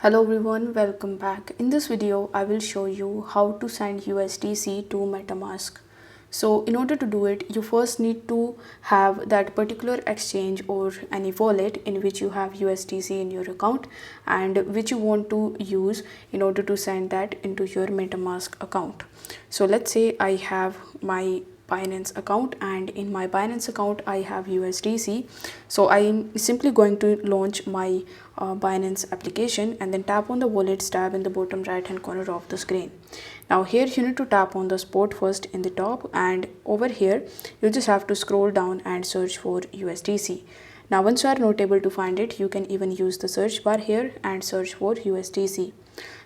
Hello everyone, welcome back. In this video, I will show you how to send USDC to Metamask. So in order to do it, you first need to have that particular exchange or any wallet in which you have USDC in your account and which you want to use in order to send that into your Metamask account. So let's say I have my Binance account, and in my Binance account I have USDC. So I am simply going to launch my Binance application and then tap on the wallets tab in the bottom right hand corner of the screen. Now here you need to tap on the spot first in the top, and over here you just have to scroll down and search for USDC. Now once you are not able to find it, you can even use the search bar here and search for USDC.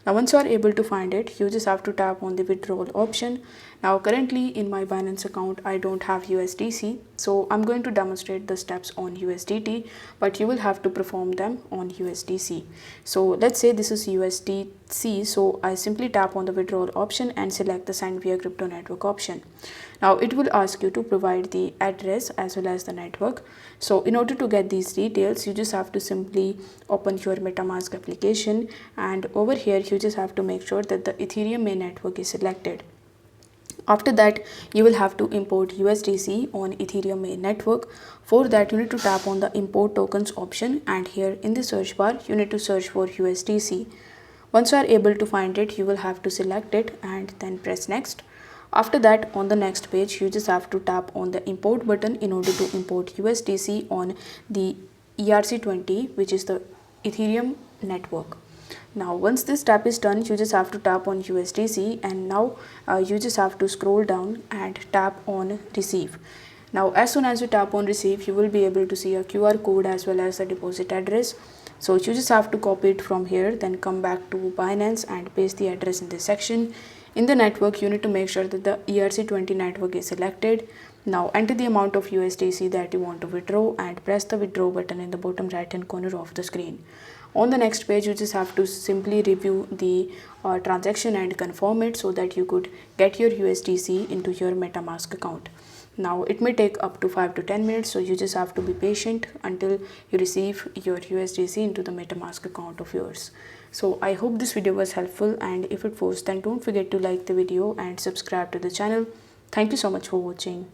Now once you are able to find it, you just have to tap on the withdrawal option. Now currently in my Binance account I don't have USDC, so I'm going to demonstrate the steps on USDT, but you will have to perform them on USDC. So let's say this is USDC, so I simply tap on the withdrawal option and select the send via crypto network option. Now it will ask you to provide the address as well as the network. So in order to get these details, you just have to simply open your Metamask application, and over here you just have to make sure that the Ethereum main network is selected. After that, you will have to import USDC on Ethereum main network. For that, you need to tap on the import tokens option, and here in the search bar you need to search for USDC. Once you are able to find it, you will have to select it and then press next. After that, on the next page, you just have to tap on the import button in order to import USDC on the ERC20, which is the Ethereum network. Now once this tap is done, you just have to tap on USDC, and now you just have to scroll down and tap on receive. Now as soon as you tap on receive, you will be able to see a QR code as well as the deposit address. So you just have to copy it from here, then come back to Binance and paste the address in this section. In the network, you need to make sure that the ERC20 network is selected. Now enter the amount of USDC that you want to withdraw and press the withdraw button in the bottom right hand corner of the screen. On the next page, you just have to simply review the transaction and confirm it so that you could get your USDC into your Metamask account. Now it may take up to 5 to 10 minutes, so you just have to be patient until you receive your USDC into the Metamask account of yours. So I hope this video was helpful, and if it was, then don't forget to like the video and subscribe to the channel. Thank you so much for watching.